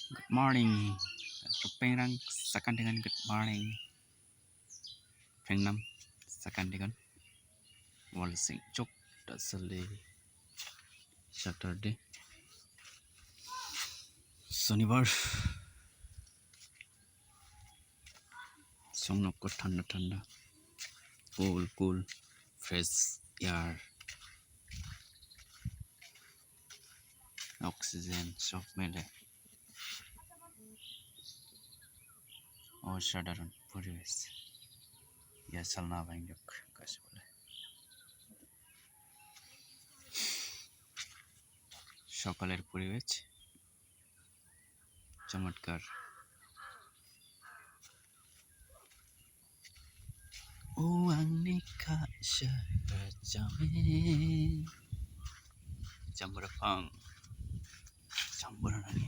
Good morning. Rupeng second dengan good morning. Prengnam second dengan wall sing chok dasale Saturday শনিবার সংনক্কর ঠান্ডা ঠান্ডা কুল কুল fresh air oxygen সব মেলে অসাধারণ পরিবেশ ইয়া চালনা বাঙ্গক কাছে বলে সকালের পরিবেশ চমৎকার ও आंनि खासा जामे जाम्बराफां जाम्बराना